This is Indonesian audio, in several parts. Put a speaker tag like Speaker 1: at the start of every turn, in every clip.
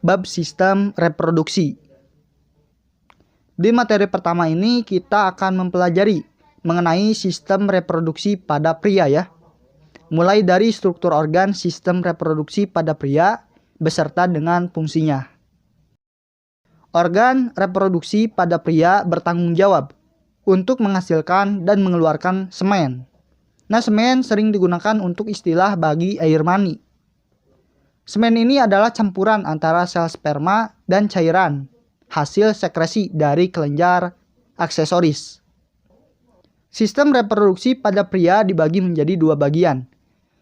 Speaker 1: bab sistem reproduksi. Di materi pertama ini kita akan mempelajari mengenai sistem reproduksi pada pria ya. Mulai dari struktur organ sistem reproduksi pada pria beserta dengan fungsinya. Organ reproduksi pada pria bertanggung jawab untuk menghasilkan dan mengeluarkan semen. Nah, semen sering digunakan untuk istilah bagi air mani. Semen ini adalah campuran antara sel sperma dan cairan, hasil sekresi dari kelenjar aksesoris. Sistem reproduksi pada pria dibagi menjadi dua bagian,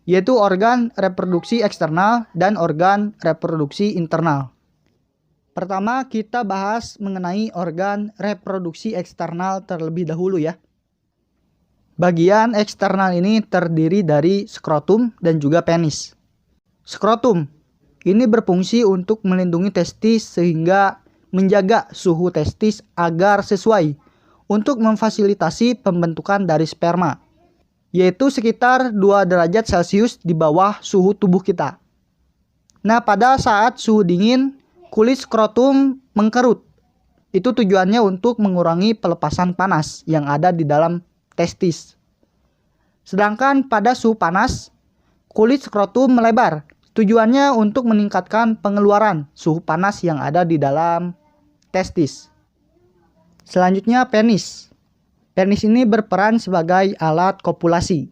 Speaker 1: yaitu organ reproduksi eksternal dan organ reproduksi internal. Pertama, kita bahas mengenai organ reproduksi eksternal terlebih dahulu ya. Bagian eksternal ini terdiri dari skrotum dan juga penis. Skrotum ini berfungsi untuk melindungi testis sehingga menjaga suhu testis agar sesuai untuk memfasilitasi pembentukan dari sperma, yaitu sekitar 2 derajat Celcius di bawah suhu tubuh kita. Nah, pada saat suhu dingin, kulit skrotum mengkerut. Itu tujuannya untuk mengurangi pelepasan panas yang ada di dalam testis. Sedangkan pada suhu panas, kulit skrotum melebar. Tujuannya untuk meningkatkan pengeluaran suhu panas yang ada di dalam testis. Selanjutnya penis. Penis ini berperan sebagai alat kopulasi.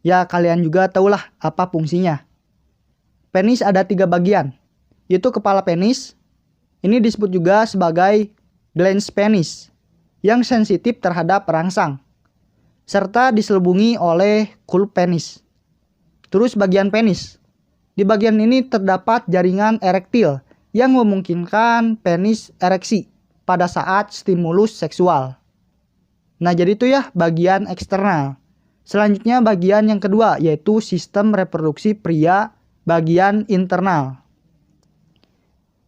Speaker 1: Ya, kalian juga tahulah apa fungsinya. Penis ada 3 bagian, yaitu kepala penis. Ini disebut juga sebagai glans penis, yang sensitif terhadap perangsang, serta diselubungi oleh kulp penis. Terus bagian penis. Di bagian ini terdapat jaringan erektil yang memungkinkan penis ereksi pada saat stimulus seksual. Nah, jadi itu ya bagian eksternal. Selanjutnya bagian yang kedua, yaitu sistem reproduksi pria bagian internal.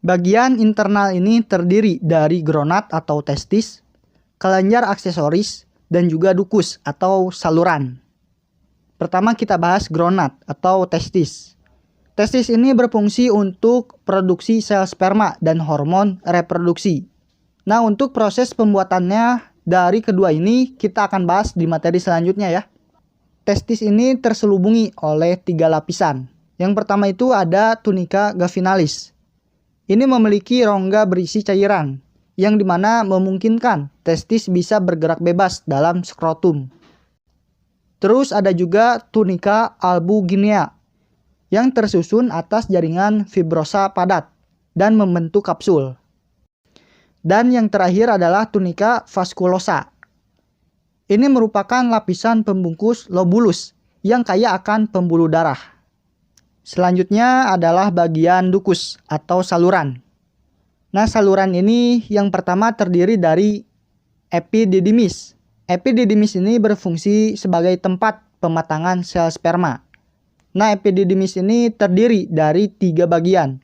Speaker 1: Bagian internal ini terdiri dari gonad atau testis, kelenjar aksesoris, dan juga ducus atau saluran. Pertama kita bahas gonad atau testis. Testis ini berfungsi untuk produksi sel sperma dan hormon reproduksi. Nah, untuk proses pembuatannya dari kedua ini kita akan bahas di materi selanjutnya ya. Testis ini terselubungi oleh 3 lapisan. Yang pertama itu ada tunica gavinalis. Ini memiliki rongga berisi cairan, yang dimana memungkinkan testis bisa bergerak bebas dalam skrotum. Terus ada juga tunica albuginea, yang tersusun atas jaringan fibrosa padat dan membentuk kapsul. Dan yang terakhir adalah tunica vasculosa. Ini merupakan lapisan pembungkus lobulus yang kaya akan pembuluh darah. Selanjutnya adalah bagian ducus atau saluran. Nah, saluran ini yang pertama terdiri dari epididymis. Epididymis ini berfungsi sebagai tempat pematangan sel sperma. Nah, epididymis ini terdiri dari 3 bagian: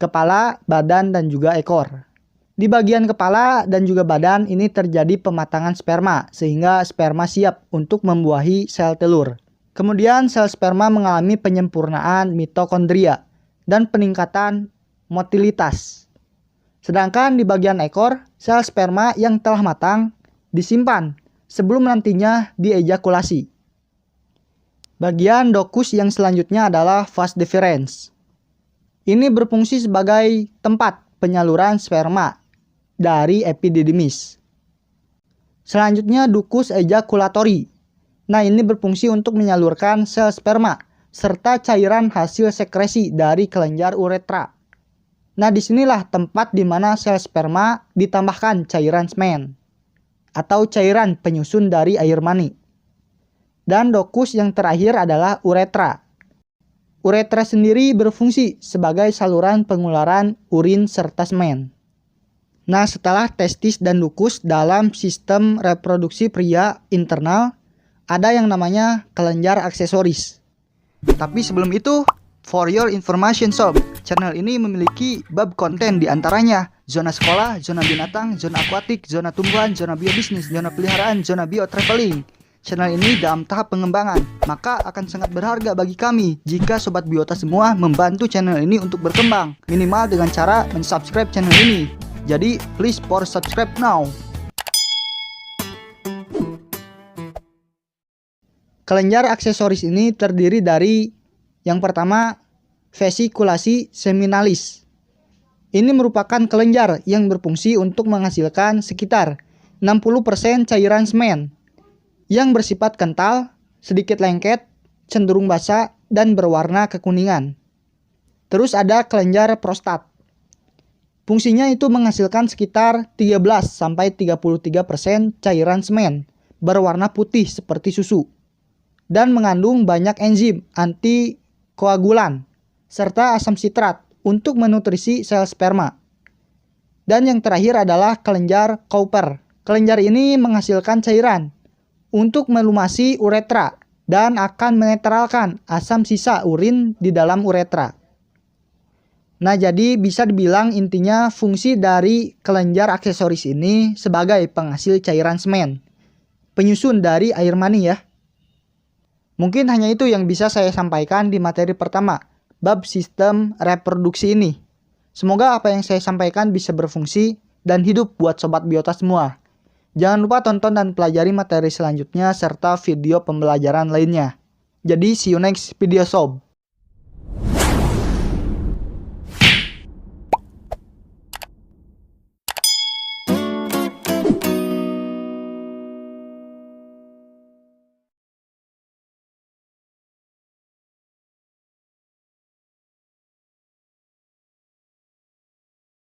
Speaker 1: kepala, badan, dan juga ekor. Di bagian kepala dan juga badan ini terjadi pematangan sperma sehingga sperma siap untuk membuahi sel telur. Kemudian sel sperma mengalami penyempurnaan mitokondria dan peningkatan motilitas. Sedangkan di bagian ekor, sel sperma yang telah matang disimpan sebelum nantinya diejakulasi. Bagian ducus yang selanjutnya adalah vas deferens. Ini berfungsi sebagai tempat penyaluran sperma dari epididymis. Selanjutnya ducus ejaculatori. Nah, ini berfungsi untuk menyalurkan sel sperma serta cairan hasil sekresi dari kelenjar uretra. Nah, disinilah tempat di mana sel sperma ditambahkan cairan semen atau cairan penyusun dari air mani. Dan ducus yang terakhir adalah uretra. Uretra sendiri berfungsi sebagai saluran pengeluaran urin serta semen. Nah, setelah testis dan ducus dalam sistem reproduksi pria internal, ada yang namanya kelenjar aksesoris. Tapi sebelum itu, for your information sob, channel ini memiliki bab konten diantaranya zona sekolah, zona binatang, zona akuatik, zona tumbuhan, zona biobisnis, zona peliharaan, zona biotraveling. channel ini dalam tahap pengembangan, maka akan sangat berharga bagi kami jika Sobat Biota semua membantu channel ini untuk berkembang, minimal dengan cara mensubscribe channel ini. Jadi, please for subscribe now. Kelenjar aksesoris ini terdiri dari yang pertama, vesikulasi seminalis. Ini merupakan kelenjar yang berfungsi untuk menghasilkan sekitar 60% cairan semen yang bersifat kental, sedikit lengket, cenderung basah, dan berwarna kekuningan. Terus ada kelenjar prostat. Fungsinya itu menghasilkan sekitar 13-33% cairan semen berwarna putih seperti susu dan mengandung banyak enzim antikoagulan serta asam sitrat untuk menutrisi sel sperma. Dan yang terakhir adalah kelenjar Cowper. Kelenjar ini menghasilkan cairan untuk melumasi uretra dan akan menetralkan asam sisa urin di dalam uretra. Nah, jadi bisa dibilang intinya fungsi dari kelenjar aksesoris ini sebagai penghasil cairan semen, penyusun dari air mani ya. Mungkin hanya itu yang bisa saya sampaikan di materi pertama, bab sistem reproduksi ini. Semoga apa yang saya sampaikan bisa berfungsi dan hidup buat Sobat Biota semua. Jangan lupa tonton dan pelajari materi selanjutnya serta video pembelajaran lainnya. Jadi see you next video sob.